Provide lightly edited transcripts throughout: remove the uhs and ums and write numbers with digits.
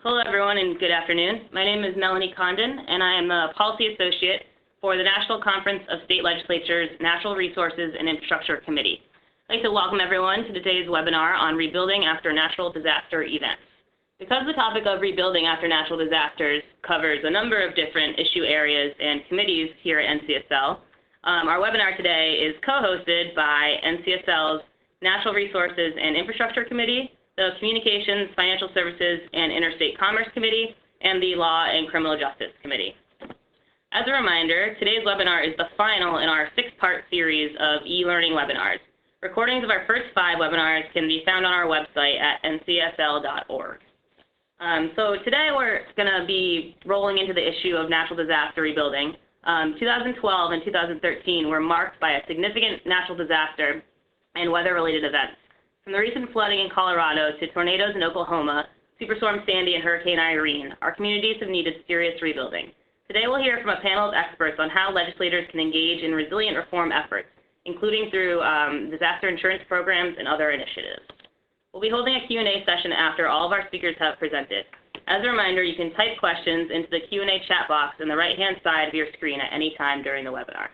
Hello, everyone, and good afternoon. My name is Melanie Condon, and I am a Policy Associate for the National Conference of State Legislatures Natural Resources and Infrastructure Committee. I'd like to welcome everyone to today's webinar on rebuilding after natural disaster events. Because the topic of rebuilding after natural disasters covers a number of different issue areas and committees here at NCSL, our webinar today is co-hosted by NCSL's Natural Resources and Infrastructure Committee, the Communications, Financial Services, and Interstate Commerce Committee, and the Law and Criminal Justice Committee. As a reminder, today's webinar is the final in our 6-part series of e-learning webinars. Recordings of our first 5 webinars can be found on our website at ncsl.org. So today we're going to be rolling into the issue of natural disaster rebuilding. 2012 and 2013 were marked by a significant natural disaster and weather-related events. From the recent flooding in Colorado to tornadoes in Oklahoma, Superstorm Sandy and Hurricane Irene, our communities have needed serious rebuilding. Today we'll hear from a panel of experts on how legislators can engage in resilient reform efforts, including through disaster insurance programs and other initiatives. We'll be holding a Q&A session after all of our speakers have presented. As a reminder, you can type questions into the Q&A chat box on the right-hand side of your screen at any time during the webinar.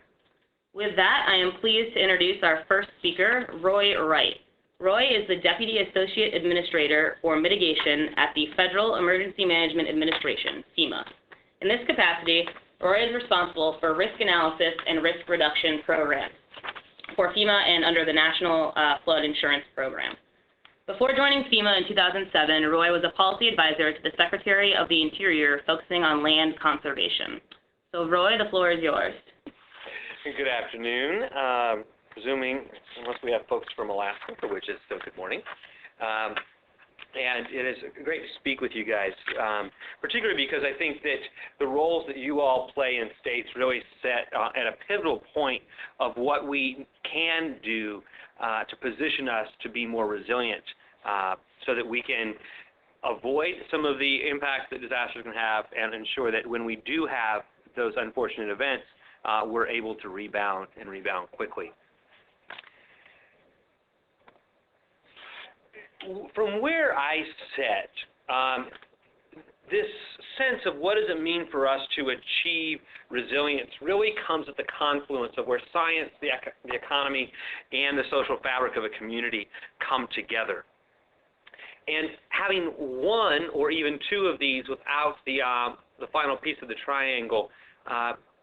With that, I am pleased to introduce our first speaker, Roy Wright. Roy is the Deputy Associate Administrator for Mitigation at the Federal Emergency Management Administration, FEMA. In this capacity, Roy is responsible for risk analysis and risk reduction programs for FEMA and under the National Flood Insurance Program. Before joining FEMA in 2007, Roy was a policy advisor to the Secretary of the Interior focusing on land conservation. So Roy, the floor is yours. Good afternoon. Presuming, unless we have folks from Alaska, for which is still good morning. And it is great to speak with you guys, particularly because I think that the roles that you all play in states really set at a pivotal point of what we can do to position us to be more resilient so that we can avoid some of the impacts that disasters can have and ensure that when we do have those unfortunate events, we're able to rebound and rebound quickly. From where I sit, this sense of what does it mean for us to achieve resilience really comes at the confluence of where science, the economy, and the social fabric of a community come together. And having one or even two of these without the final piece of the triangle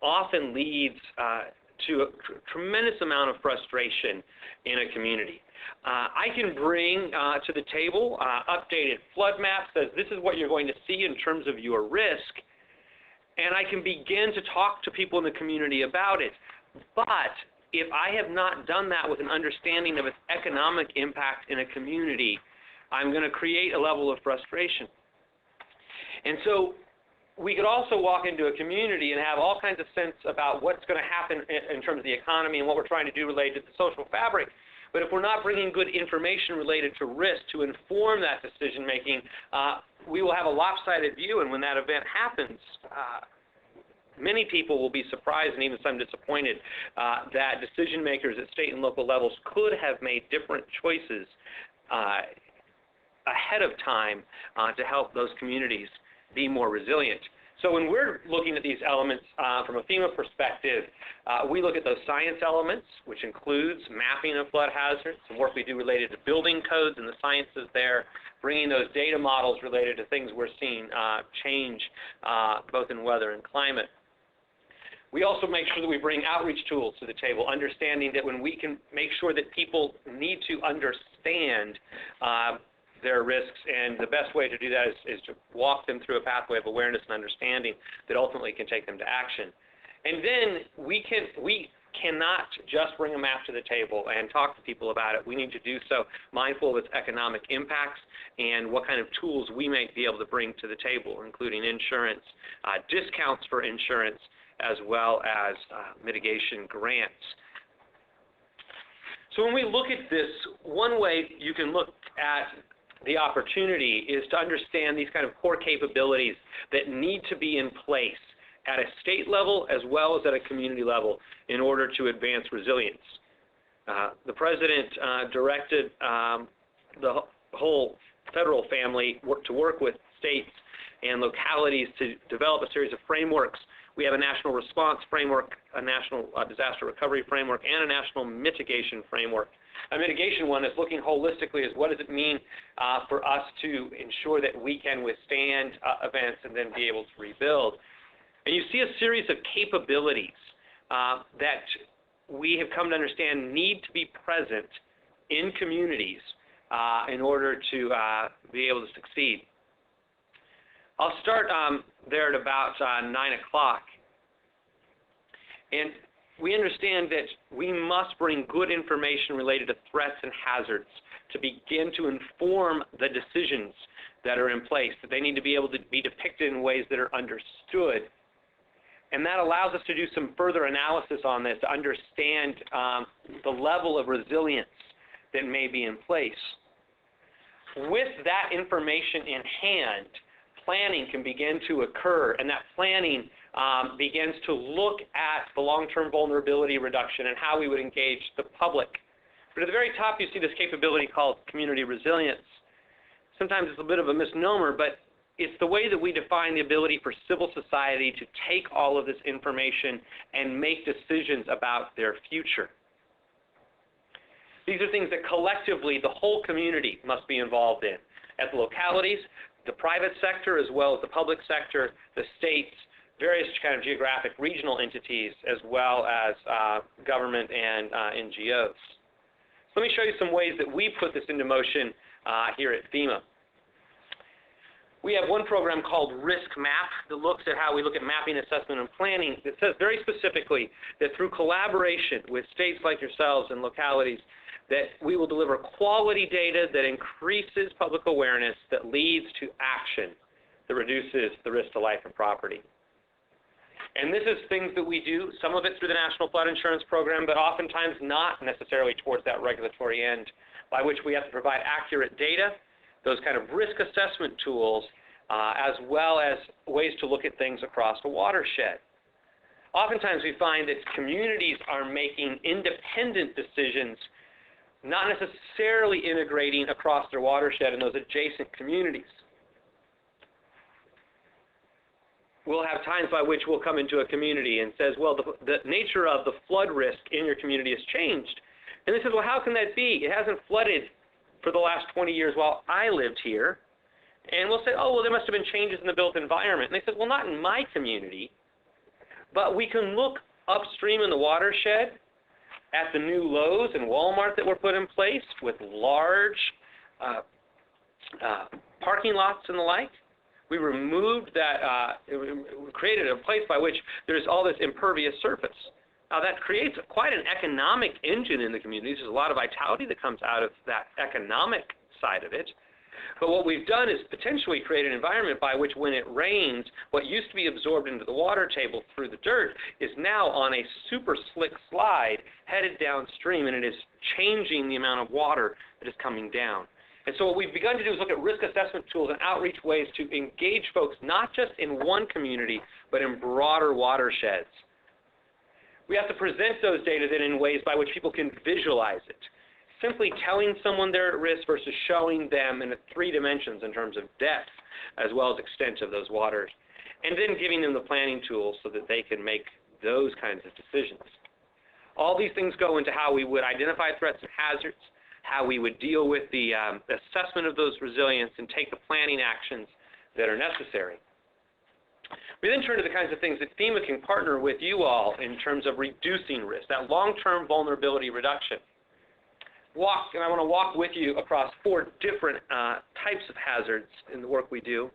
often leads to a tremendous amount of frustration in a community. I can bring to the table updated flood maps, says this is what you're going to see in terms of your risk, and I can begin to talk to people in the community about it. But if I have not done that with an understanding of its economic impact in a community, I'm going to create a level of frustration. And so we could also walk into a community and have all kinds of sense about what's going to happen in terms of the economy and what we're trying to do related to the social fabric. But if we're not bringing good information related to risk to inform that decision making, we will have a lopsided view. And when that event happens, many people will be surprised and even some disappointed that decision makers at state and local levels could have made different choices ahead of time to help those communities be more resilient. So when we're looking at these elements from a FEMA perspective, we look at those science elements, which includes mapping of flood hazards, some work we do related to building codes and the sciences there, bringing those data models related to things we're seeing change both in weather and climate. We also make sure that we bring outreach tools to the table, understanding that when we can make sure that people need to understand their risks, and the best way to do that is to walk them through a pathway of awareness and understanding that ultimately can take them to action. And then we cannot just bring a map to the table and talk to people about it. We need to do so mindful of its economic impacts and what kind of tools we may be able to bring to the table, including insurance, discounts for insurance, as well as mitigation grants. So when we look at this, one way you can look at the opportunity is to understand these kind of core capabilities that need to be in place at a state level as well as at a community level in order to advance resilience. The President directed the whole federal family to work with states and localities to develop a series of frameworks. We have a national response framework, a national disaster recovery framework, and a national mitigation framework. A mitigation one is looking holistically as what does it mean for us to ensure that we can withstand events and then be able to rebuild. And you see a series of capabilities that we have come to understand need to be present in communities in order to be able to succeed. I'll start there at about 9 o'clock. And we understand that we must bring good information related to threats and hazards to begin to inform the decisions that are in place, that they need to be able to be depicted in ways that are understood. And that allows us to do some further analysis on this to understand the level of resilience that may be in place. With that information in hand, planning can begin to occur, and that planning begins to look at the long-term vulnerability reduction and how we would engage the public. But at the very top, you see this capability called community resilience. Sometimes it's a bit of a misnomer, but it's the way that we define the ability for civil society to take all of this information and make decisions about their future. These are things that collectively the whole community must be involved in, at the localities, the private sector, as well as the public sector, the states, various kind of geographic regional entities, as well as government and NGOs. So let me show you some ways that we put this into motion here at Fema. We have one program called Risk Map that looks at how we look at mapping, assessment, and planning. It says very specifically that through collaboration with states like yourselves and localities, that we will deliver quality data that increases public awareness that leads to action that reduces the risk to life and property. And this is things that we do, some of it through the National Flood Insurance Program, but oftentimes not necessarily towards that regulatory end, by which we have to provide accurate data, those kind of risk assessment tools, as well as ways to look at things across the watershed. Oftentimes we find that communities are making independent decisions, not necessarily integrating across their watershed in those adjacent communities. We'll have times by which we'll come into a community and says, well, the nature of the flood risk in your community has changed. And they says, well, how can that be? It hasn't flooded for the last 20 years while I lived here. And we'll say, oh, well, there must have been changes in the built environment. And they said, well, not in my community, but we can look upstream in the watershed at the new Lowe's and Walmart that were put in place with large parking lots and the like. We removed that, we created a place by which there's all this impervious surface. Now that creates quite an economic engine in the communities. There's a lot of vitality that comes out of that economic side of it. But what we've done is potentially create an environment by which when it rains, what used to be absorbed into the water table through the dirt is now on a super slick slide headed downstream, and it is changing the amount of water that is coming down. And so what we've begun to do is look at risk assessment tools and outreach ways to engage folks not just in one community, but in broader watersheds. We have to present those data then in ways by which people can visualize it. Simply telling someone they're at risk versus showing them in 3 dimensions in terms of depth as well as extent of those waters. And then giving them the planning tools so that they can make those kinds of decisions. All these things go into how we would identify threats and hazards, how we would deal with the assessment of those resilience and take the planning actions that are necessary. We then turn to the kinds of things that FEMA can partner with you all in terms of reducing risk, that long-term vulnerability reduction. And I want to walk with you across 4 different types of hazards in the work we do.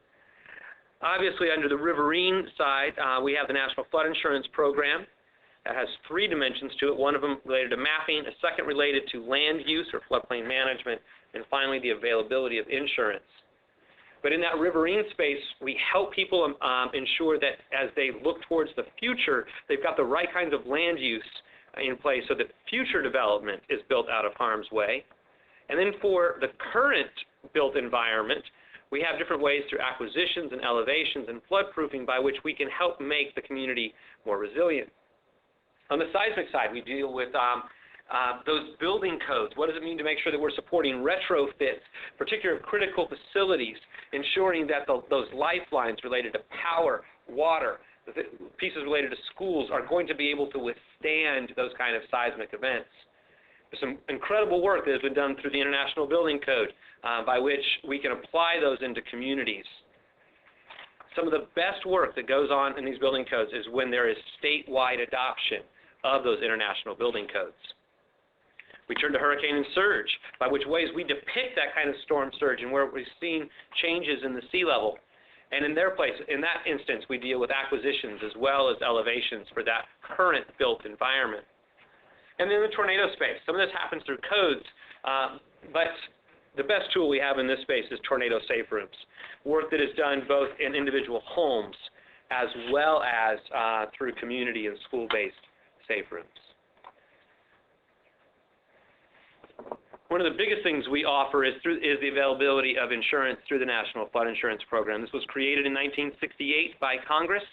Obviously, under the riverine side, we have the National Flood Insurance Program. That has 3 dimensions to it, one of them related to mapping, a second related to land use or floodplain management, and finally the availability of insurance. But in that riverine space, we help people ensure that as they look towards the future, they've got the right kinds of land use in place so that future development is built out of harm's way. And then for the current built environment, we have different ways through acquisitions and elevations and floodproofing by which we can help make the community more resilient. On the seismic side, we deal with those building codes. What does it mean to make sure that we're supporting retrofits, particularly critical facilities, ensuring that those lifelines related to power, water, the pieces related to schools are going to be able to withstand those kind of seismic events. There's some incredible work that has been done through the International Building Code by which we can apply those into communities. Some of the best work that goes on in these building codes is when there is statewide adoption of those international building codes. We turn to hurricane and surge, by which ways we depict that kind of storm surge and where we've seen changes in the sea level. And in that instance, we deal with acquisitions as well as elevations for that current built environment. And then the tornado space. Some of this happens through codes, but the best tool we have in this space is tornado safe rooms, work that is done both in individual homes as well as through community and school-based safe rooms. One of the biggest things we offer is the availability of insurance through the National Flood Insurance Program. This was created in 1968 by Congress.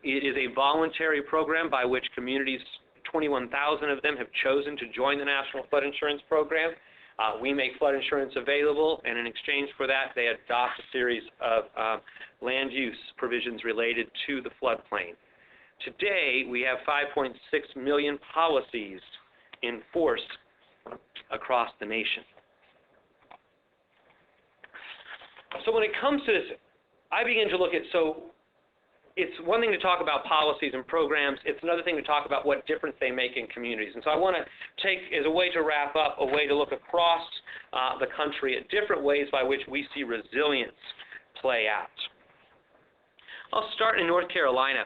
It is a voluntary program by which communities, 21,000 of them, have chosen to join the National Flood Insurance Program. We make flood insurance available, and in exchange for that, they adopt a series of land use provisions related to the floodplain. Today, we have 5.6 million policies in force across the nation. So when it comes to this, I begin to look at, it's one thing to talk about policies and programs, it's another thing to talk about what difference they make in communities. And so I want to take, as a way to wrap up, a way to look across the country at different ways by which we see resilience play out. I'll start in North Carolina.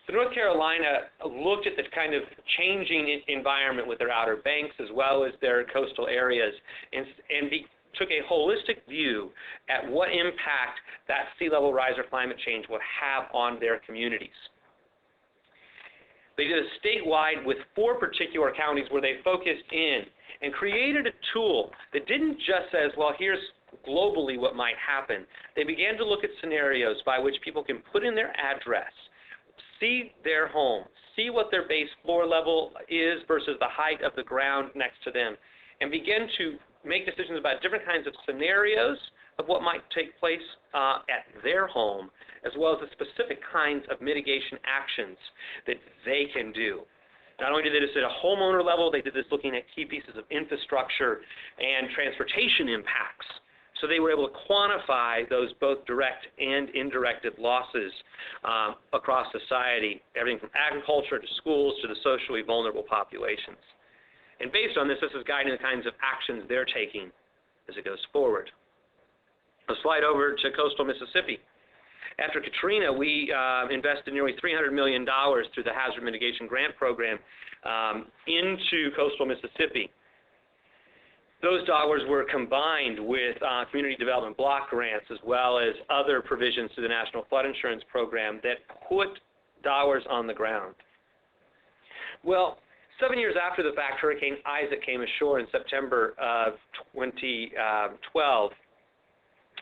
So North Carolina looked at the kind of changing environment with their Outer Banks as well as their coastal areas and took a holistic view at what impact that sea level rise or climate change would have on their communities. They did a statewide with 4 particular counties where they focused in and created a tool that didn't just say, well, here's globally what might happen. They began to look at scenarios by which people can put in their address, see their home, see what their base floor level is versus the height of the ground next to them, and begin to make decisions about different kinds of scenarios of what might take place at their home, as well as the specific kinds of mitigation actions that they can do. Not only did they do this at a homeowner level, they did this looking at key pieces of infrastructure and transportation impacts. So they were able to quantify those both direct and indirect losses across society, everything from agriculture to schools to the socially vulnerable populations. And based on this, this is guiding the kinds of actions they're taking as it goes forward. I'll slide over to coastal Mississippi. After Katrina, we invested nearly $300 million through the Hazard Mitigation Grant Program into coastal Mississippi. Those dollars were combined with community development block grants as well as other provisions to the National Flood Insurance Program that put dollars on the ground. Well, 7 years after the fact, Hurricane Isaac came ashore in September of 2012.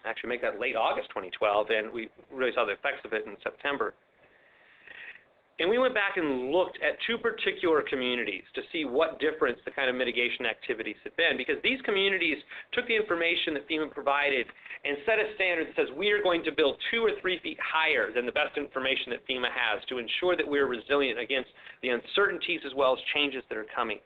Actually, make that late August 2012, and we really saw the effects of it in September. And we went back and looked at 2 particular communities to see what difference the kind of mitigation activities had been, because these communities took the information that FEMA provided and set a standard that says we are going to build 2 or 3 feet higher than the best information that FEMA has to ensure that we're resilient against the uncertainties as well as changes that are coming.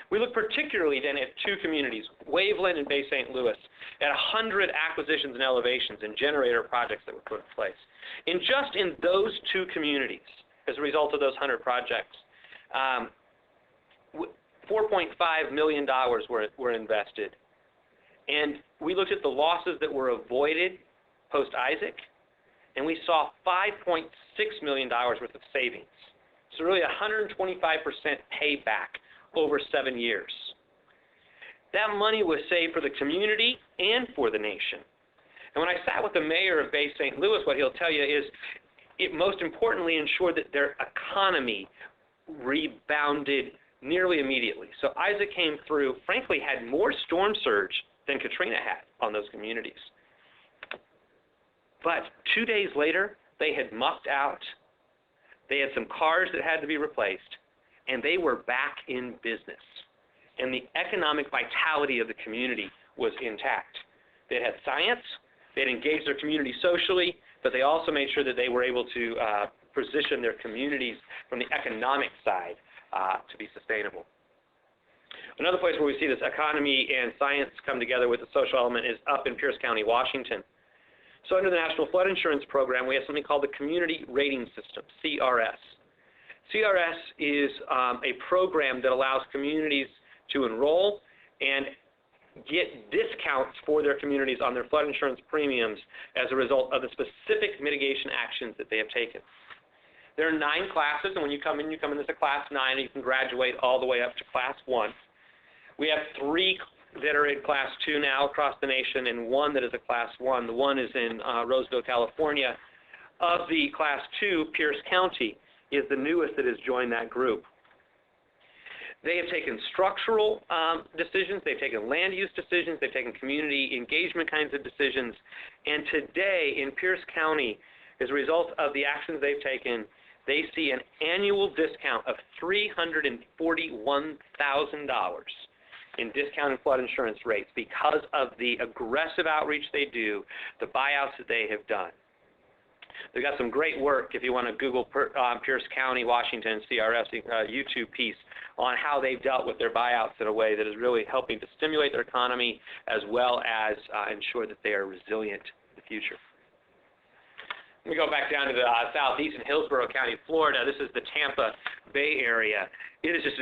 We look particularly then at 2 communities, Waveland and Bay St. Louis, at 100 acquisitions and elevations and generator projects that were put in place. And just in those 2 communities, as a result of those 100 projects, $4.5 million were invested. And we looked at the losses that were avoided post-Isaac, and we saw $5.6 million worth of savings. So really 125% payback over 7 years. That money was saved for the community and for the nation. And when I sat with the mayor of Bay St. Louis, what he'll tell you is it most importantly ensured that their economy rebounded nearly immediately. So Isaac came through, frankly, had more storm surge than Katrina had on those communities. But 2 days later, they had mucked out. They had some cars that had to be replaced, and they were back in business. And the economic vitality of the community was intact. They had science, They'd engage their community socially, but they also made sure that they were able to position their communities from the economic side to be sustainable. Another place where we see this economy and science come together with the social element is up in Pierce County, Washington. So under the National Flood Insurance Program, we have something called the Community Rating System, CRS. CRS is a program that allows communities to enroll and get discounts for their communities on their flood insurance premiums as a result of the specific mitigation actions that they have taken. There are 9 classes, and when you come in as a Class 9, and you can graduate all the way up to Class 1. We have 3 that are in Class 2 now across the nation, and 1 that is a Class 1. The one is in Roseville, California. Of the Class 2, Pierce County is the newest that has joined that group. They have taken structural decisions, they've taken land use decisions, they've taken community engagement kinds of decisions, and today in Pierce County, as a result of the actions they've taken, they see an annual discount of $341,000 in discounted flood insurance rates because of the aggressive outreach they do, the buyouts that they have done. They've got some great work if you want to Google Pierce County, Washington, CRS YouTube piece on how they've dealt with their buyouts in a way that is really helping to stimulate their economy as well as ensure that they are resilient in the future. Let me go back down to the southeast in Hillsborough County, Florida. This is the Tampa Bay area. It is just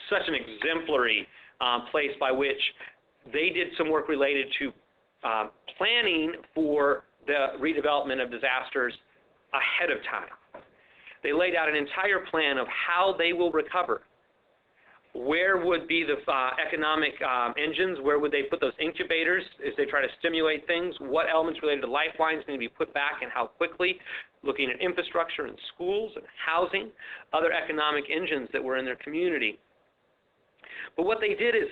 such an exemplary place by which they did some work related to planning for the redevelopment of disasters ahead of time. They laid out an entire plan of how they will recover. Where would be the economic engines? Where would they put those incubators as they try to stimulate things? What elements related to lifelines need to be put back and how quickly? Looking at infrastructure and schools and housing, other economic engines that were in their community. But what they did is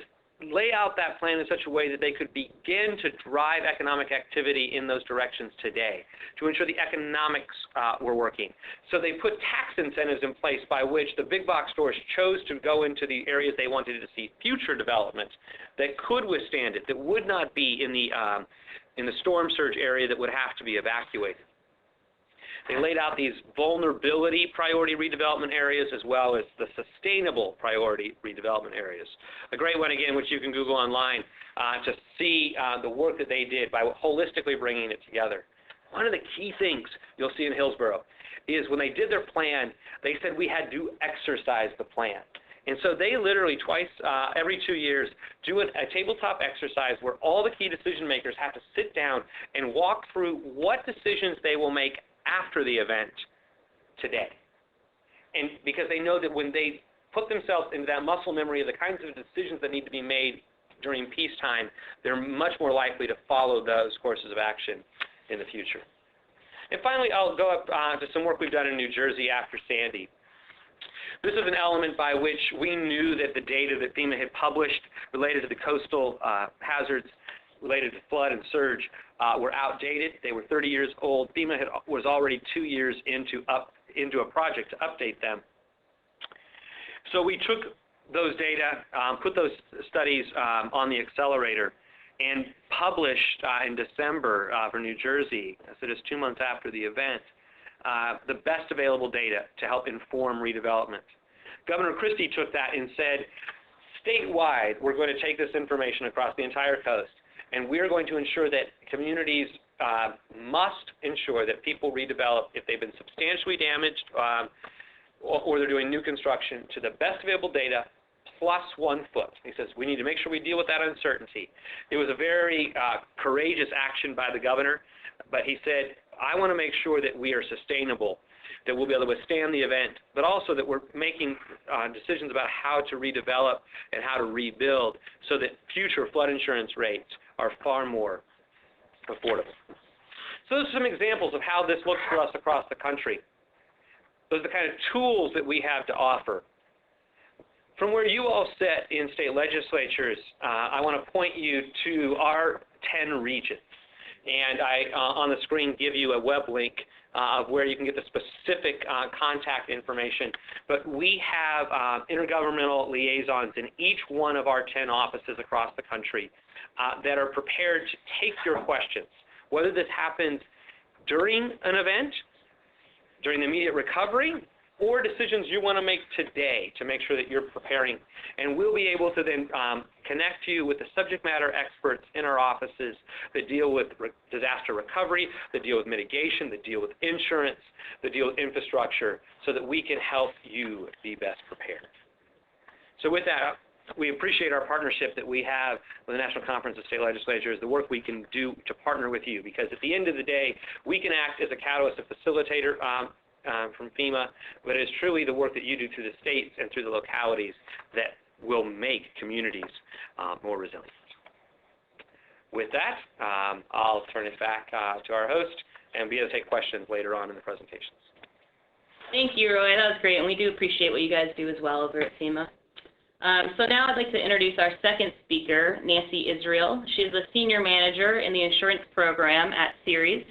lay out that plan in such a way that they could begin to drive economic activity in those directions today to ensure the economics were working. So they put tax incentives in place by which the big box stores chose to go into the areas they wanted to see future development that could withstand it, that would not be in the storm surge area that would have to be evacuated. They laid out these vulnerability priority redevelopment areas as well as the sustainable priority redevelopment areas. A great one, again, which you can Google online to see the work that they did by holistically bringing it together. One of the key things you'll see in Hillsborough is when they did their plan, they said we had to exercise the plan. And so they literally twice, every 2 years, do a tabletop exercise where all the key decision makers have to sit down and walk through what decisions they will make after the event today. And because they know that when they put themselves into that muscle memory of the kinds of decisions that need to be made during peacetime, they're much more likely to follow those courses of action in the future. And finally, I'll go up to some work we've done in New Jersey after Sandy. This is an element by which we knew that the data that FEMA had published related to the coastal hazards related to flood and surge were outdated. They were 30 years old. FEMA was already 2 years into a project to update them. So we took those data, put those studies on the accelerator, and published in December for New Jersey, so just 2 months after the event, the best available data to help inform redevelopment. Governor Christie took that and said, statewide, we're going to take this information across the entire coast, and we're going to ensure that communities must ensure that people redevelop if they've been substantially damaged or they're doing new construction to the best available data plus 1 foot. He says we need to make sure we deal with that uncertainty. It was a very courageous action by the governor, but he said, I want to make sure that we are sustainable, that we'll be able to withstand the event, but also that we're making decisions about how to redevelop and how to rebuild so that future flood insurance rates are far more affordable. So those are some examples of how this looks for us across the country. Those are the kind of tools that we have to offer. From where you all sit in state legislatures, I want to point you to our 10 regions. And I, on the screen, give you a web link of where you can get the specific contact information. But we have intergovernmental liaisons in each one of our 10 offices across the country that are prepared to take your questions, whether this happens during an event, during the immediate recovery, or decisions you want to make today to make sure that you're preparing. And we'll be able to then connect you with the subject matter experts in our offices that deal with disaster recovery, that deal with mitigation, that deal with insurance, that deal with infrastructure, so that we can help you be best prepared. So with that, we appreciate our partnership that we have with the National Conference of State Legislatures, the work we can do to partner with you, because at the end of the day, we can act as a catalyst, a facilitator from FEMA, but it's truly the work that you do through the states and through the localities that will make communities more resilient. With that, I'll turn it back to our host and be able to take questions later on in the presentations. Thank you, Roy. That was great, and we do appreciate what you guys do as well over at FEMA. So now I'd like to introduce our second speaker, Nancy Israel. She's the Senior Manager in the Insurance Program at Ceres.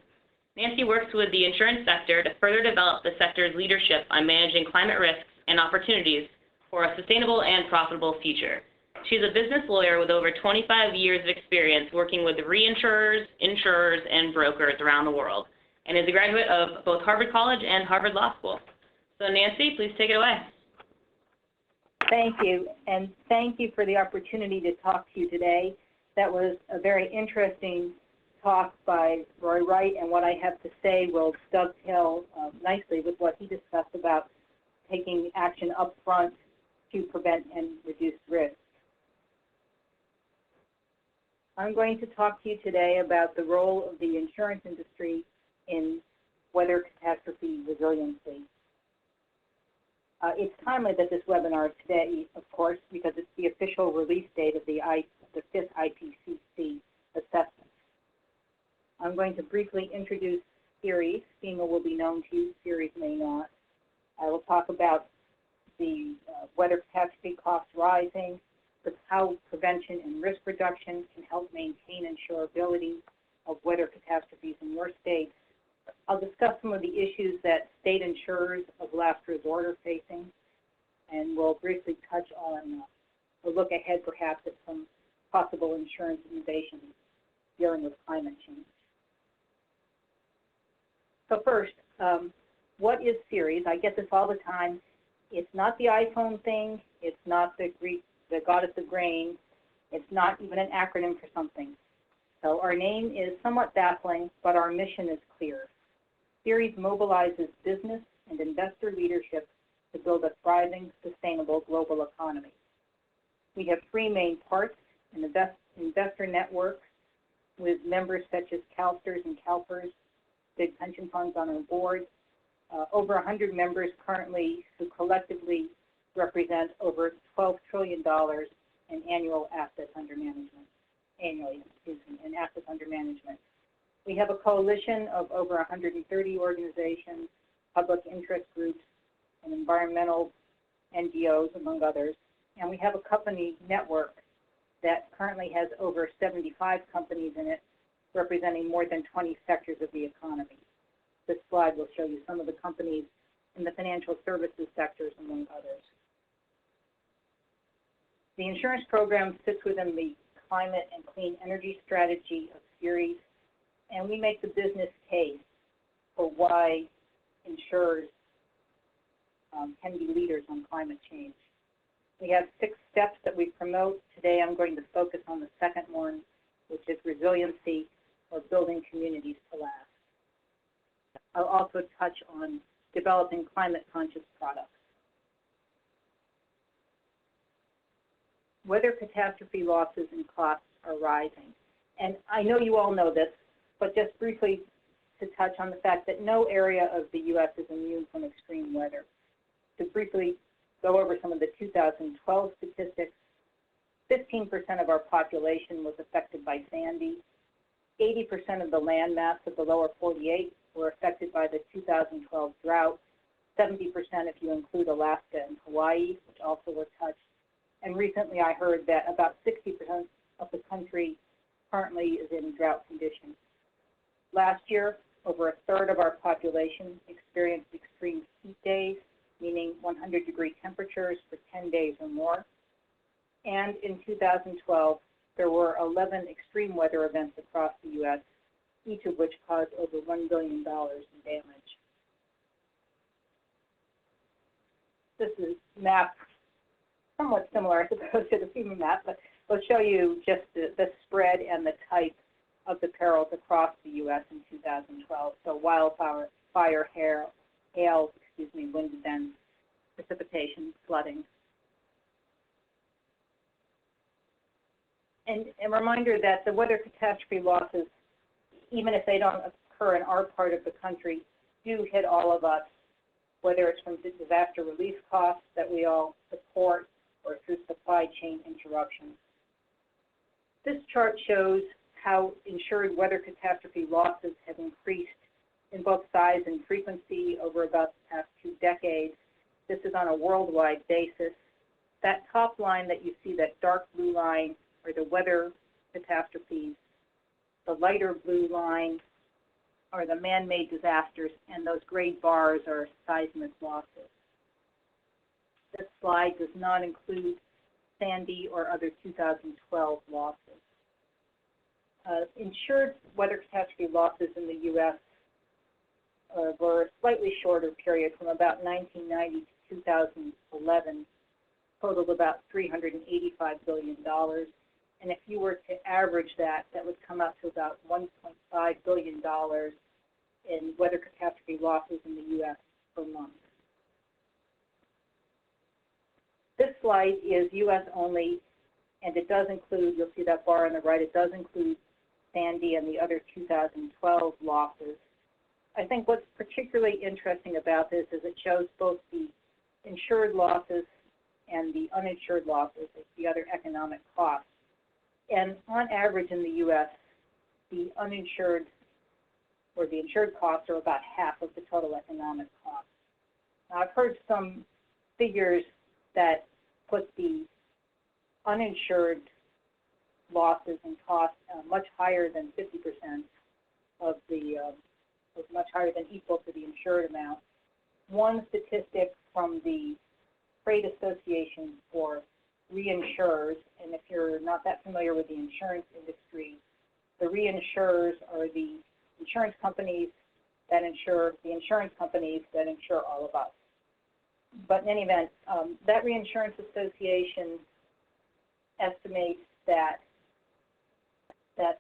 Nancy works with the insurance sector to further develop the sector's leadership on managing climate risks and opportunities for a sustainable and profitable future. She's a business lawyer with over 25 years of experience working with reinsurers, insurers, and brokers around the world, and is a graduate of both Harvard College and Harvard Law School. So Nancy, please take it away. Thank you, and thank you for the opportunity to talk to you today. That was a very interesting talk by Roy Wright, and what I have to say will dovetail nicely with what he discussed about taking action up front to prevent and reduce risk. I'm going to talk to you today about the role of the insurance industry in weather catastrophe resiliency. It's timely that this webinar today, of course, because it's the official release date of the 5th IPCC assessment. I'm going to briefly introduce Ceres. FEMA will be known to you, Ceres may not. I will talk about the weather catastrophe costs rising, but how prevention and risk reduction can help maintain insurability of weather catastrophes in your state. I'll discuss some of the issues that state insurers of last resort are facing, and we'll briefly touch on a look ahead perhaps at some possible insurance innovations dealing with climate change. So first, what is Ceres? I get this all the time. It's not the iPhone thing. It's not the goddess of grain. It's not even an acronym for something. So our name is somewhat baffling, but our mission is clear. Ceres mobilizes business and investor leadership to build a thriving, sustainable global economy. We have three main parts: an investor network with members such as CalSTRS and CalPERS, big pension funds on our board, over 100 members currently who collectively represent over $12 trillion in annual assets under management, in assets under management. We have a coalition of over 130 organizations, public interest groups, and environmental NGOs, among others. And we have a company network that currently has over 75 companies in it, representing more than 20 sectors of the economy. This slide will show you some of the companies in the financial services sectors, among others. The insurance program sits within the climate and clean energy strategy of Ceres, and we make the business case for why insurers can be leaders on climate change. We have 6 steps that we promote. Today I'm going to focus on the second one, which is resiliency, or building communities to last. I'll also touch on developing climate-conscious products. Weather catastrophe losses and costs are rising. And I know you all know this, but just briefly to touch on the fact that no area of the U.S. is immune from extreme weather. To briefly go over some of the 2012 statistics, 15% of our population was affected by Sandy. 80% of the land mass of the lower 48 were affected by the 2012 drought. 70% if you include Alaska and Hawaii, which also were touched. And recently I heard that about 60% of the country currently is in drought conditions. Last year, over a third of our population experienced extreme heat days, meaning 100-degree temperatures for 10 days or more. And in 2012, there were 11 extreme weather events across the U.S., each of which caused over $1 billion in damage. This is a map somewhat similar, I suppose, to the FEMA map, but we'll show you just the spread and the type of the perils across the U.S. in 2012. So wildfire, fire, hail, wind events, precipitation, flooding. And a reminder that the weather catastrophe losses, even if they don't occur in our part of the country, do hit all of us, whether it's from disaster relief costs that we all support or through supply chain interruptions. This chart shows how insured weather catastrophe losses have increased in both size and frequency over about the past 2 decades. This is on a worldwide basis. That top line that you see, that dark blue line, are the weather catastrophes. The lighter blue line are the man-made disasters, and those gray bars are seismic losses. This slide does not include Sandy or other 2012 losses. Insured weather catastrophe losses in the U.S. Were a slightly shorter period, from about 1990 to 2011, totaled about $385 billion. And if you were to average that, that would come up to about $1.5 billion in weather catastrophe losses in the U.S. per month. This slide is U.S. only, and it does include, you'll see that bar on the right, it does include Sandy and the other 2012 losses. I think what's particularly interesting about this is it shows both the insured losses and the uninsured losses, the other economic costs. And on average in the U.S., the uninsured or the insured costs are about half of the total economic costs. Now, I've heard some figures that put the uninsured losses and costs much higher than 50% of the, much higher than equal to the insured amount. One statistic from the Trade Association for reinsurers, and if you're not that familiar with the insurance industry, the reinsurers are the insurance companies that insure the insurance companies that insure all of us. But in any event, that reinsurance association estimates that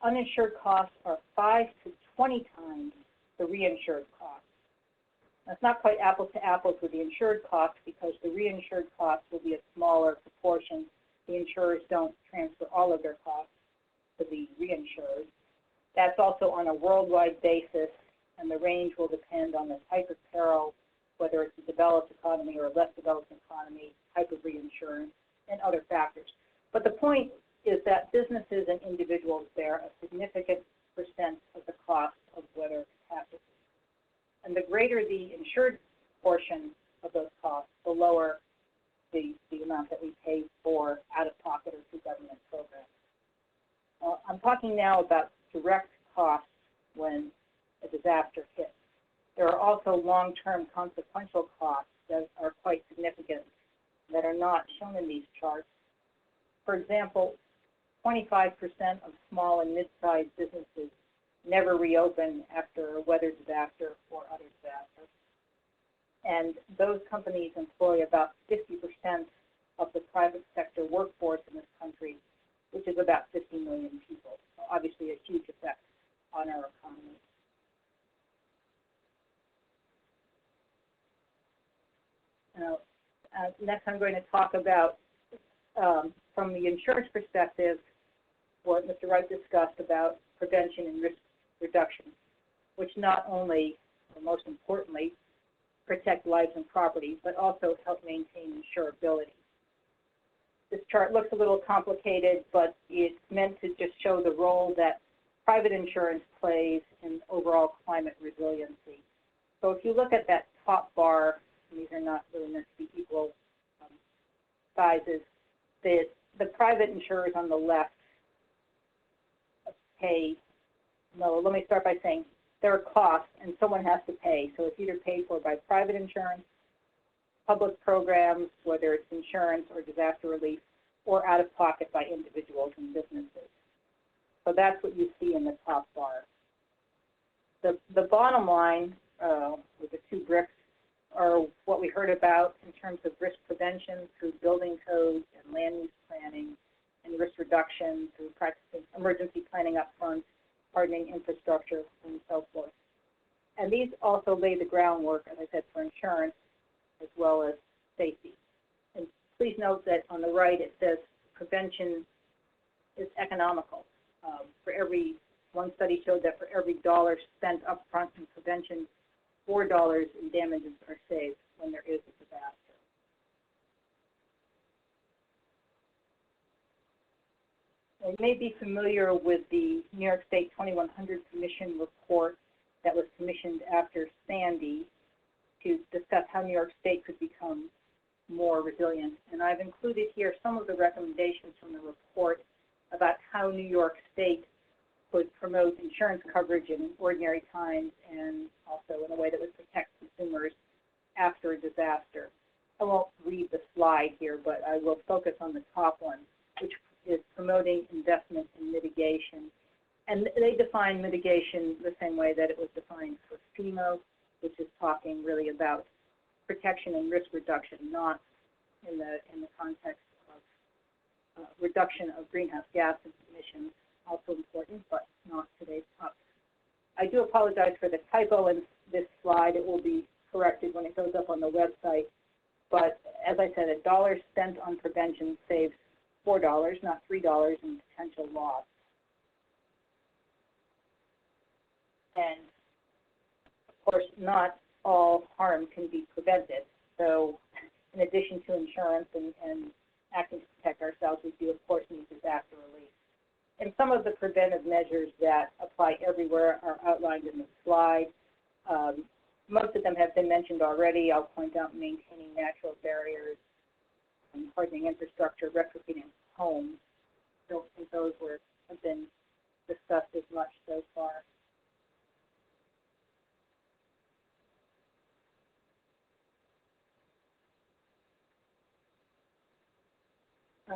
uninsured costs are 5 to 20 times the reinsured costs. That's not quite apples to apples with the insured costs, because the reinsured costs will be a smaller proportion. The insurers don't transfer all of their costs to the reinsurers. That's also on a worldwide basis, and the range will depend on the type of peril, whether it's a developed economy or a less developed economy, type of reinsurance, and other factors. But the point is that businesses and individuals bear a significant percent of the cost of weather catastrophes. And the greater the insured portion of those costs, the lower the amount that we pay for out-of-pocket or through government programs. I'm talking now about direct costs when a disaster hits. There are also long-term consequential costs that are quite significant that are not shown in these charts. For example, 25% of small and mid-sized businesses never reopen after a weather disaster or other disasters. And those companies employ about 50% of the private sector workforce in this country, which is about 50 million people. So obviously a huge effect on our economy. Now, next I'm going to talk about, from the insurance perspective, what Mr. Wright discussed about prevention and risk reduction, which not only, or most importantly, protect lives and property, but also help maintain insurability. This chart looks a little complicated, but it's meant to just show the role that private insurance plays in overall climate resiliency. So if you look at that top bar, and these are not really meant to be equal sizes, the private insurers on the left pay, no, let me start by saying there are costs and someone has to pay. So it's either paid for by private insurance, public programs, whether it's insurance or disaster relief, or out of pocket by individuals and businesses. So that's what you see in the top bar. The bottom line with the two bricks are what we heard about in terms of risk prevention through building codes and land use planning, and risk reduction through practicing emergency planning up front, hardening infrastructure, and so forth. And these also lay the groundwork, as I said, for insurance as well as safety. And please note that on the right it says prevention is economical. One study showed that for every dollar spent up front in prevention, $4 in damages are saved when there is a disaster. You may be familiar with the New York State 2100 Commission report that was commissioned after Sandy to discuss how New York State could become more resilient. And I've included here some of the recommendations from the report about how New York State could promote insurance coverage in ordinary times and also in a way that would protect consumers after a disaster. I won't read the slide here, but I will focus on the top one, which is promoting investment in mitigation. And they define mitigation the same way that it was defined for Fema, which is talking really about protection and risk reduction, not in the context of reduction of greenhouse gas emissions, also important, but not today's topic. I do apologize for the typo in this slide. It will be corrected when it goes up on the website. But as I said, $1 spent on prevention saves $4, not $3 in potential loss. And of course, not all harm can be prevented. So in addition to insurance and acting to protect ourselves, we do, of course, need disaster relief. And some of the preventive measures that apply everywhere are outlined in the slide. Most of them have been mentioned already. I'll point out maintaining natural barriers, hardening infrastructure, retrofitting homes. Don't think those have been discussed as much so far.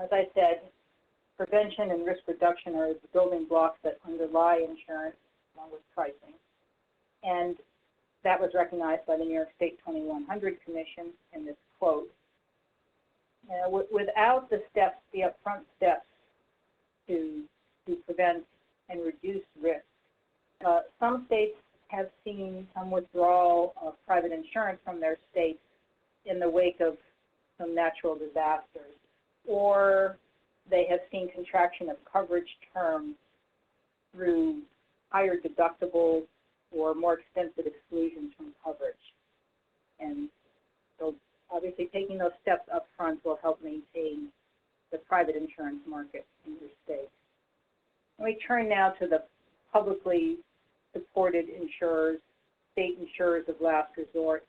As I said, prevention and risk reduction are the building blocks that underlie insurance along with pricing. And that was recognized by the New York State 2100 Commission in this quote. Without the steps, the upfront steps to prevent and reduce risk, some states have seen some withdrawal of private insurance from their states in the wake of some natural disasters, or they have seen contraction of coverage terms through higher deductibles or more extensive exclusions from coverage. And so obviously taking those steps up front will help maintain the private insurance market in your state. And we turn now to the publicly supported insurers, state insurers of last resort,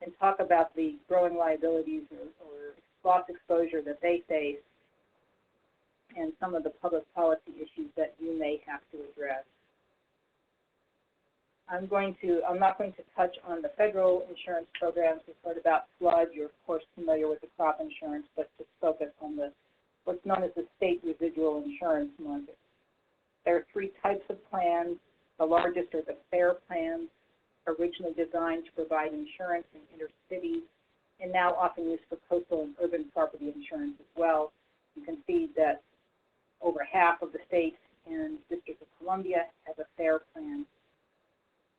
and talk about the growing liabilities or loss exposure that they face and some of the public policy issues that you may have to address. I'm not going to touch on the federal insurance programs. We've heard about flood. You're, of course, familiar with the crop insurance, but just focus on what's known as the state residual insurance market. There are three types of plans. The largest are the FAIR plans, originally designed to provide insurance in inner cities, and now often used for coastal and urban property insurance as well. You can see that over half of the states and District of Columbia have a FAIR plan.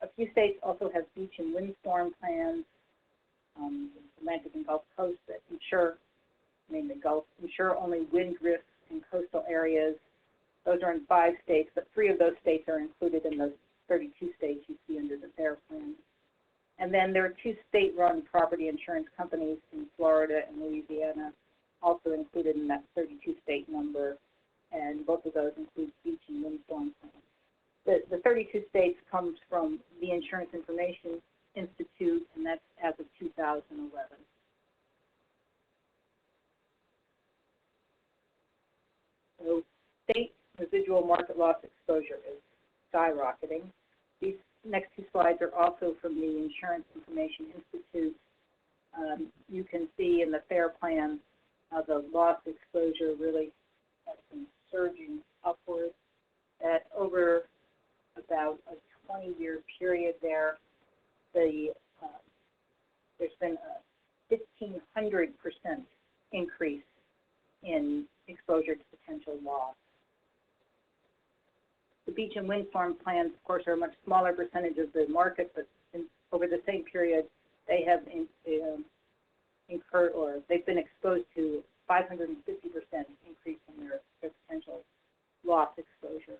A few states also have beach and windstorm plans, Atlantic and Gulf Coast, that insure only wind risks in coastal areas. Those are in 5 states, but 3 of those states are included in those 32 states you see under the FAIR plan. And then there are 2 state-run property insurance companies in Florida and Louisiana, also included in that 32-state number, and both of those include beach and windstorm plans. The 32 states comes from the Insurance Information Institute, and that's as of 2011. So state residual market loss exposure is skyrocketing. These next 2 slides are also from the Insurance Information Institute. You can see in the FAIR plan how the loss exposure really has been surging upward at over about a 20-year period there, there's been a 1,500% increase in exposure to potential loss. The beach and windstorm plans, of course, are a much smaller percentage of the market, but over the same period, they have incurred, or they've been exposed to 550% increase in their potential loss exposure.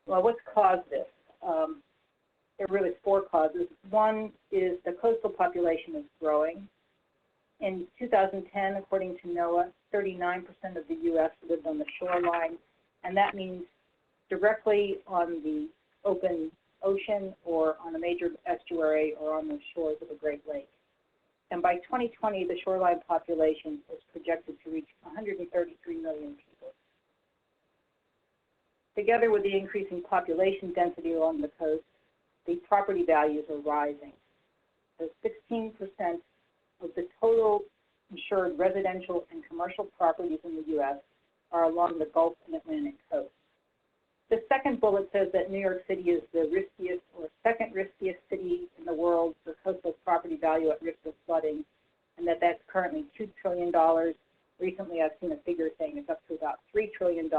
Well, what's caused this? There are really 4 causes. One is the coastal population is growing. In 2010, according to NOAA, 39% of the U.S. lived on the shoreline, and that means directly on the open ocean or on a major estuary or on the shores of a Great Lake. And by 2020, the shoreline population is projected to reach 133 million people. Together with the increasing population density along the coast, the property values are rising. So 16% of the total insured residential and commercial properties in the U.S. are along the Gulf and Atlantic coast. The second bullet says that New York City is the riskiest or second riskiest city in the world for coastal property value at risk of flooding, and that's currently $2 trillion. Recently, I've seen a figure saying it's up to about $3 trillion.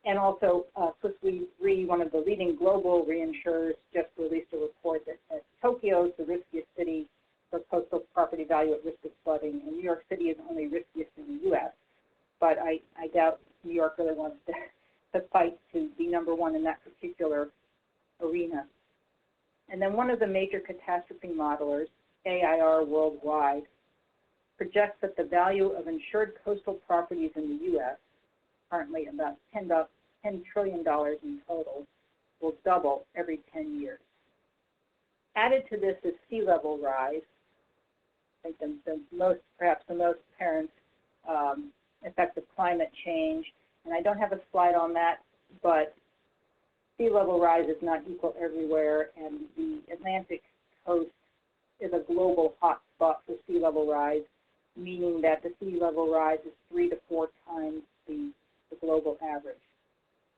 And also, Swiss Re, one of the leading global reinsurers, just released a report that Tokyo is the riskiest city for coastal property value at risk of flooding, and New York City is only riskiest in the U.S. But I doubt New York really wants to fight to be number one in that particular arena. And then one of the major catastrophe modelers, AIR Worldwide, projects that the value of insured coastal properties in the U.S., currently about $10 trillion in total, will double every 10 years. Added to this is sea level rise. I think perhaps the most apparent effect of climate change. And I don't have a slide on that, but sea level rise is not equal everywhere, and the Atlantic coast is a global hotspot for sea level rise, meaning that the sea level rise is 3 to 4 times the global average.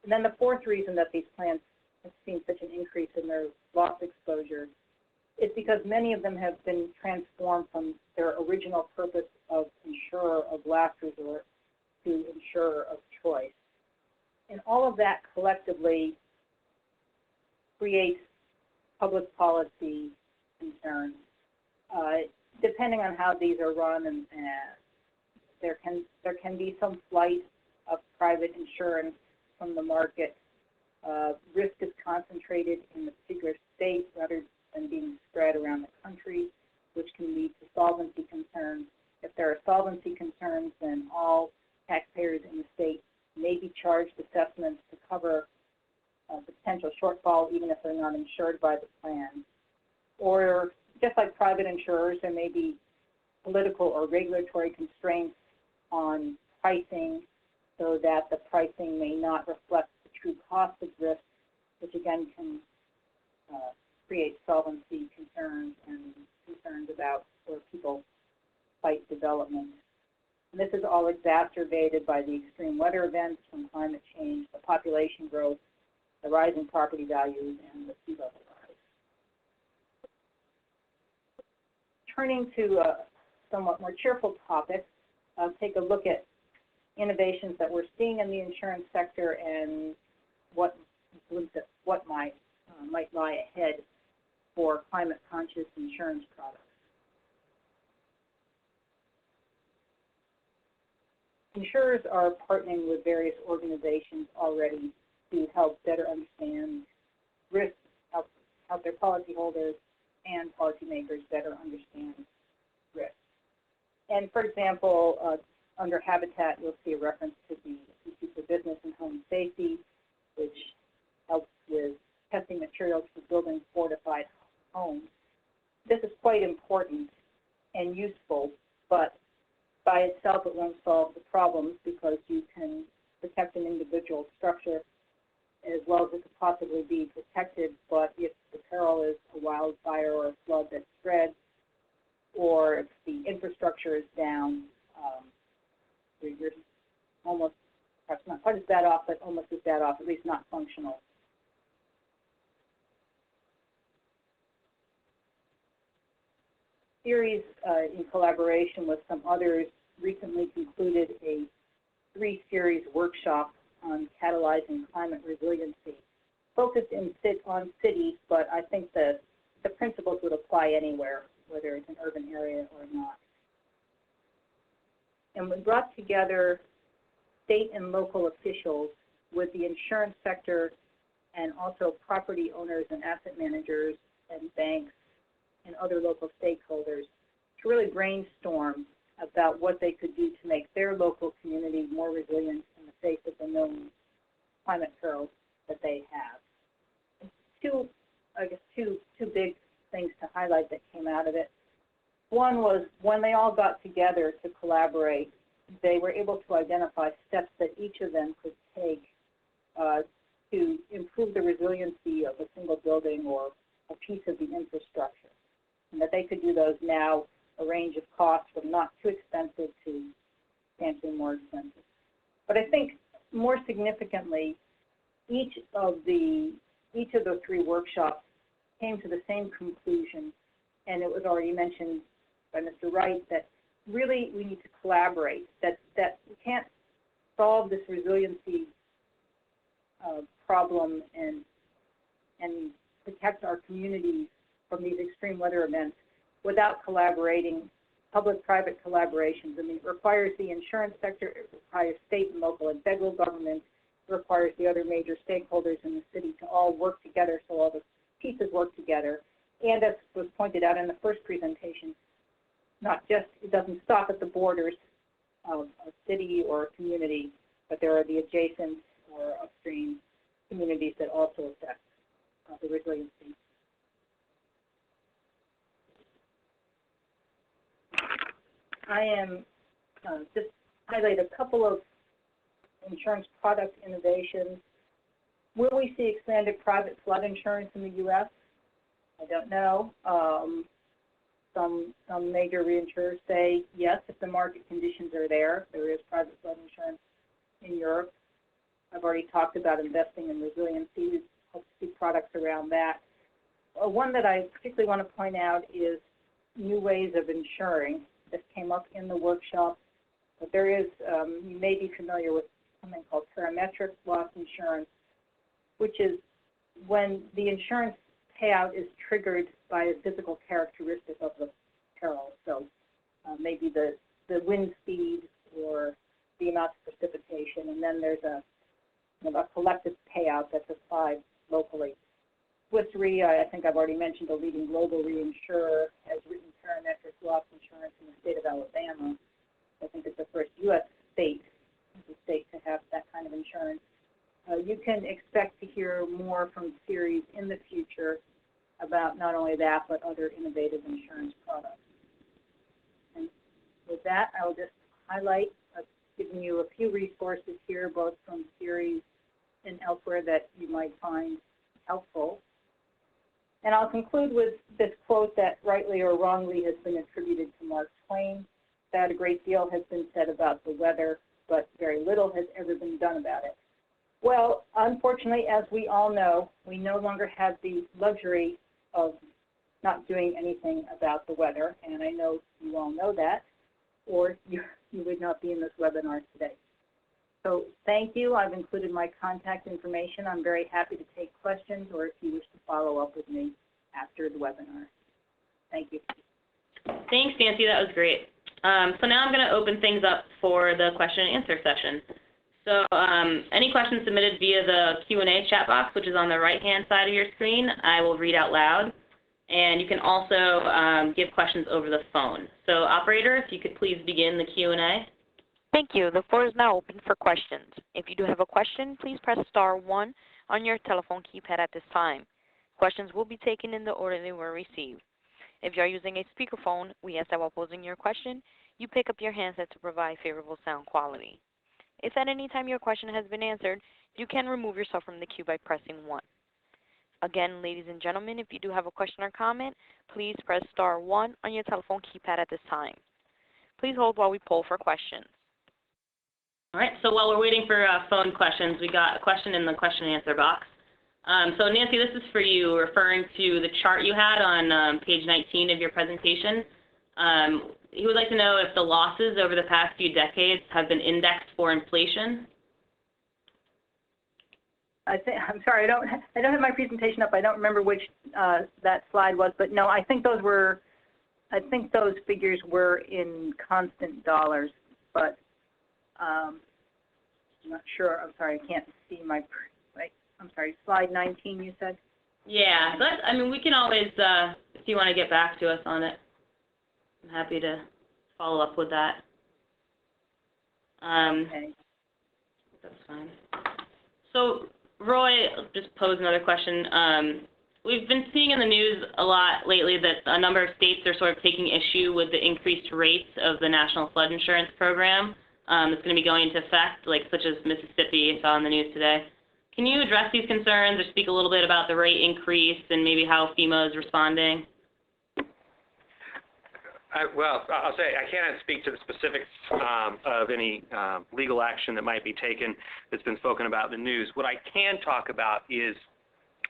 And then the fourth reason that these plants have seen such an increase in their loss exposure is because many of them have been transformed from their original purpose of insurer of last resort to insurer of choice. And all of that collectively creates public policy concerns. Depending on how these are run, and there can be some flight of private insurance from the market. Risk is concentrated in the particular state rather than being spread around the country, which can lead to solvency concerns. If there are solvency concerns, then all taxpayers in the state may be charged assessments to cover the potential shortfall, even if they're not insured by the plan. Or just like private insurers, there may be political or regulatory constraints on pricing so that the pricing may not reflect the true cost of risk, which again can create solvency concerns and concerns about where people fight development. And this is all exacerbated by the extreme weather events from climate change, the population growth, the rising property values, and the sea level rise. Turning to a somewhat more cheerful topic, take a look at innovations that we're seeing in the insurance sector and what might lie ahead for climate-conscious insurance products. Insurers are partnering with various organizations already to help better understand risks, help their policyholders and policymakers better understand risk. And for example, under Habitat, you'll see a reference to the Institute for Business and Home Safety, which helps with testing materials for building fortified homes. This is quite important and useful, but by itself it won't solve the problems because you can protect an individual structure as well as it could possibly be protected, but if the peril is a wildfire or a flood that spreads, or if the infrastructure is down, you're almost, perhaps not quite not as bad off, but almost as bad off, at least not functional. Series, in collaboration with some others, recently concluded a 3-series workshop on catalyzing climate resiliency, focused on cities, but I think the principles would apply anywhere, whether it's an urban area or not. And we brought together state and local officials with the insurance sector and also property owners and asset managers and banks and other local stakeholders to really brainstorm about what they could do to make their local community more resilient in the face of the known climate perils that they have. Two big things to highlight that came out of it. One was when they all got together to collaborate, they were able to identify steps that each of them could take to improve the resiliency of a single building or a piece of the infrastructure, and that they could do those now, a range of costs from not too expensive to substantially more expensive. But I think more significantly, each of the 3 workshops came to the same conclusion, and it was already mentioned by Mr. Wright that really we need to collaborate, that we can't solve this resiliency problem and protect our communities from these extreme weather events without collaborating, public-private collaborations. I mean, it requires the insurance sector, it requires state and local and federal governments, it requires the other major stakeholders in the city to all work together so all the pieces work together. And as was pointed out in the first presentation, it doesn't stop at the borders of a city or a community, but there are the adjacent or upstream communities that also affect the resiliency. I am just highlight a couple of insurance product innovations. Will we see expanded private flood insurance in the U.S.? I don't know. Some major reinsurers say yes, if the market conditions are there. There is private flood insurance in Europe. I've already talked about investing in resiliency. We hope to see products around that. One that I particularly want to point out is new ways of insuring. This came up in the workshop, but there is, you may be familiar with something called Parametric loss insurance, which is when the insurance payout is triggered by a physical characteristic of the peril. So maybe the wind speed or the amount of precipitation, and then there's a collective payout that's applied locally. Swiss Re, I think I've already mentioned, a leading global reinsurer, has written parametric loss insurance in the state of Alabama. I think it's the first U.S. state to have that kind of insurance. You can expect to hear more from Series in the future about not only that, but other innovative insurance products. And with that, I will just highlight, I've given you a few resources here, both from Series and elsewhere that you might find helpful. And I'll conclude with this quote that rightly or wrongly has been attributed to Mark Twain, that a great deal has been said about the weather, but very little has ever been done about it. Well, unfortunately, as we all know, we no longer have the luxury of not doing anything about the weather, and I know you all know that, or you would not be in this webinar today. So thank you. I've included my contact information. I'm very happy to take questions, or if you wish to follow up with me after the webinar. Thank you. Thanks, Nancy. That was great. So now I'm going to open things up for the question and answer session. So any questions submitted via the Q&A chat box, which is on the right-hand side of your screen, I will read out loud. And you can also give questions over the phone. So operator, if you could please begin the Q&A. Thank you. The floor is now open for questions. If you do have a question, please press *1 on your telephone keypad at this time. Questions will be taken in the order they were received. If you are using a speakerphone, we ask that while posing your question, you pick up your handset to provide favorable sound quality. If at any time your question has been answered, you can remove yourself from the queue by pressing 1. Again, ladies and gentlemen, if you do have a question or comment, please press *1 on your telephone keypad at this time. Please hold while we poll for questions. All right, so while we're waiting for phone questions, we got a question in the question and answer box. So Nancy, this is for you, referring to the chart you had on page 19 of your presentation. He would like to know if the losses over the past few decades have been indexed for inflation. I'm sorry, I don't have my presentation up. I don't remember which that slide was, but no, I think those figures were in constant dollars, but I'm not sure. I'm sorry, I can't see my. I'm sorry, slide 19. You said. Yeah, but I mean, we can always, if you want to get back to us on it, I'm happy to follow up with that. Okay. That's fine. So, Roy, I'll just pose another question. We've been seeing in the news a lot lately that a number of states are sort of taking issue with the increased rates of the National Flood Insurance Program that's going to be going into effect, like such as Mississippi, I saw in the news today. Can you address these concerns or speak a little bit about the rate increase and maybe how FEMA is responding? Well, I'll say I cannot speak to the specifics of any legal action that might be taken that's been spoken about in the news. What I can talk about is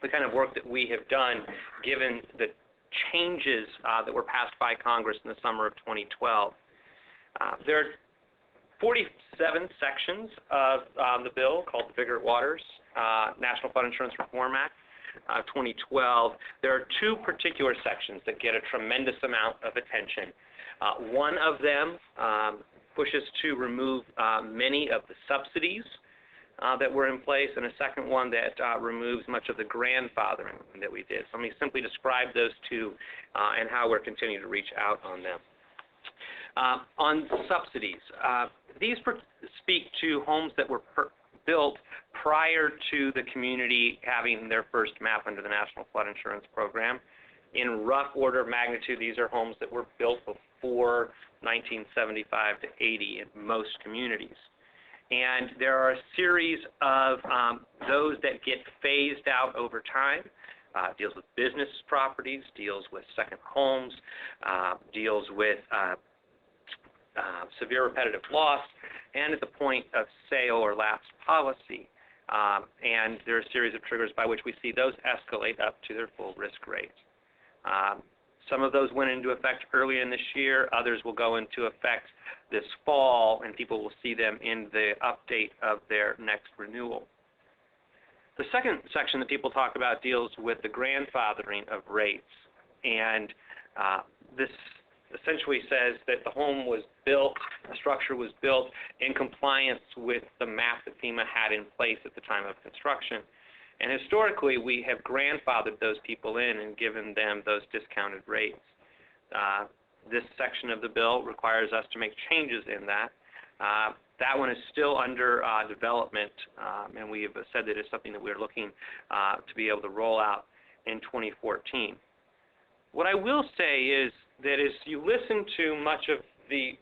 the kind of work that we have done given the changes that were passed by Congress in the summer of 2012. There are 47 sections of the bill called the Bigger Waters National Flood Insurance Reform Act. 2012, there are two particular sections that get a tremendous amount of attention. One of them pushes to remove many of the subsidies that were in place, and a second one that removes much of the grandfathering that we did. So let me simply describe those two and how we're continuing to reach out on them. On subsidies, these speak to homes that were built prior to the community having their first map under the National Flood Insurance Program. In rough order of magnitude, these are homes that were built before 1975 to 80 in most communities. And there are a series of those that get phased out over time. Deals with business properties, deals with second homes, deals with severe repetitive loss, and at the point of sale or lapse policy. And there are a series of triggers by which we see those escalate up to their full risk rates. Some of those went into effect early in this year. Others will go into effect this fall, and people will see them in the update of their next renewal. The second section that people talk about deals with the grandfathering of rates. And this essentially says that the home was built, the structure was built in compliance with the map that FEMA had in place at the time of construction. And historically, we have grandfathered those people in and given them those discounted rates. This section of the bill requires us to make changes in that. That one is still under development, and we have said that it's something that we're looking to be able to roll out in 2014. What I will say is that as you listen to much of the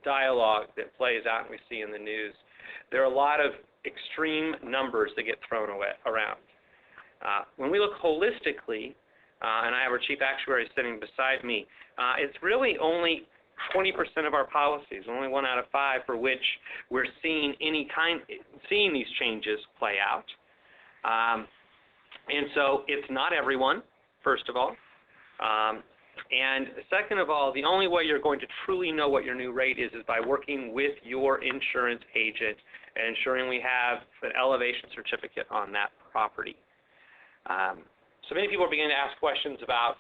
dialogue that plays out and we see in the news, there are a lot of extreme numbers that get thrown around. When we look holistically, and I have our chief actuary sitting beside me, it's really only 20% of our policies, only 1 out of 5, for which we're seeing seeing these changes play out. And so it's not everyone, first of all. And second of all, the only way you're going to truly know what your new rate is by working with your insurance agent and ensuring we have an elevation certificate on that property. So many people are beginning to ask questions about,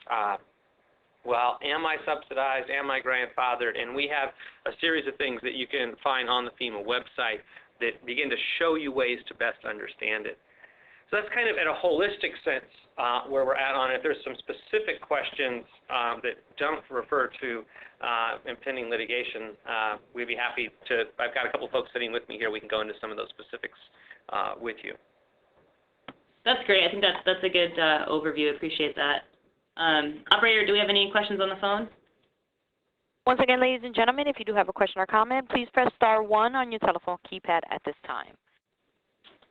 well, am I subsidized? Am I grandfathered? And we have a series of things that you can find on the FEMA website that begin to show you ways to best understand it. So that's kind of in a holistic sense where we're at on it. There's some specific questions that don't refer to impending litigation. We'd be happy to, I've got a couple folks sitting with me here. We can go into some of those specifics with you. That's great. I think that's a good overview. Appreciate that. Operator, do we have any questions on the phone? Once again, ladies and gentlemen, if you do have a question or comment, please press *1 on your telephone keypad at this time.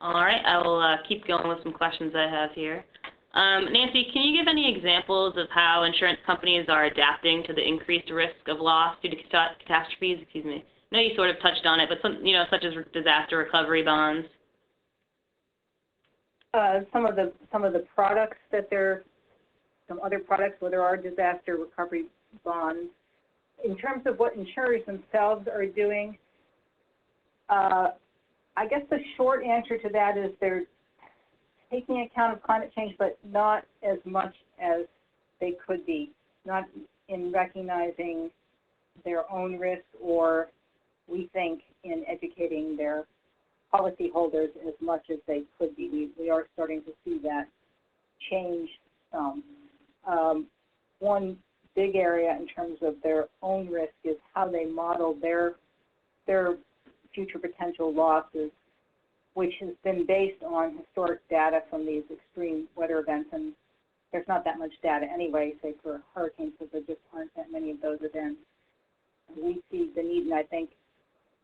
All right, I will keep going with some questions I have here. Nancy, can you give any examples of how insurance companies are adapting to the increased risk of loss due to catastrophes, I know you sort of touched on it, but some, such as disaster recovery bonds. Some of the products that some other products where there are disaster recovery bonds. In terms of what insurers themselves are doing, I guess the short answer to that is they're taking account of climate change, but not as much as they could be, not in recognizing their own risk, or we think in educating their policyholders as much as they could be. We are starting to see that change some. One big area in terms of their own risk is how they model their future potential losses, which has been based on historic data from these extreme weather events, and there's not that much data anyway, say for hurricanes, so there just aren't that many of those events. We see the need, and I think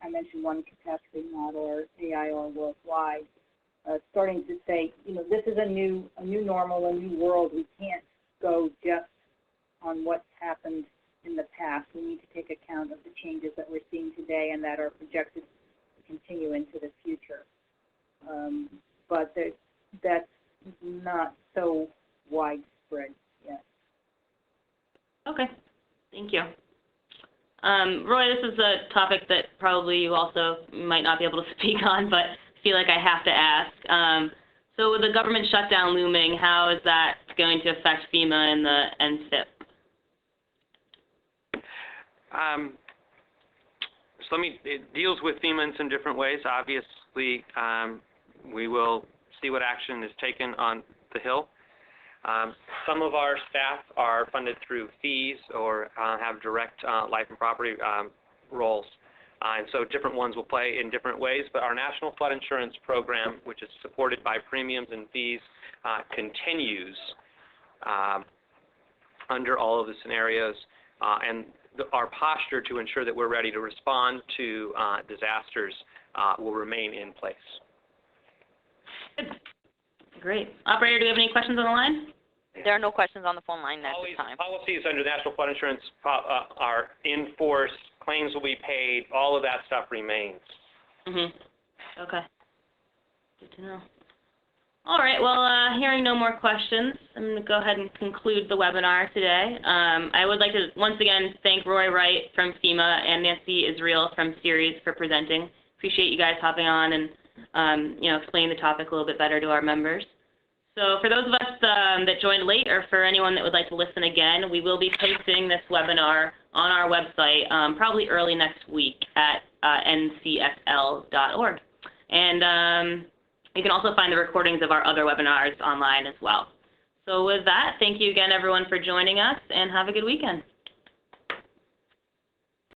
I mentioned one catastrophe model or AIR worldwide, starting to say, this is a new normal, a new world. We can't go just on what's happened in the past. We need to take account of the changes that we're seeing today and that are projected to continue into the future. But that's not so widespread yet. Okay, thank you. Roy, this is a topic that probably you also might not be able to speak on, but I feel like I have to ask. So with the government shutdown looming, how is that going to affect FEMA and the NSIP? It deals with FEMA in some different ways. Obviously, we will see what action is taken on the Hill. Some of our staff are funded through fees or have direct life and property roles. And so different ones will play in different ways, but our National Flood Insurance Program, which is supported by premiums and fees, continues under all of the scenarios, and our posture to ensure that we're ready to respond to disasters will remain in place. Good. Great. Operator, do we have any questions on the line? There are no questions on the phone line at this time. Policies under National Flood Insurance are in force. Claims will be paid. All of that stuff remains. Okay. Good to know. All right. Well, hearing no more questions, I'm going to go ahead and conclude the webinar today. I would like to once again thank Roy Wright from FEMA and Nancy Israel from Ceres for presenting. Appreciate you guys hopping on and explaining the topic a little bit better to our members. So for those of us that joined late, or for anyone that would like to listen again, we will be posting this webinar on our website probably early next week at ncsl.org. And you can also find the recordings of our other webinars online as well. So with that, thank you again, everyone, for joining us, and have a good weekend.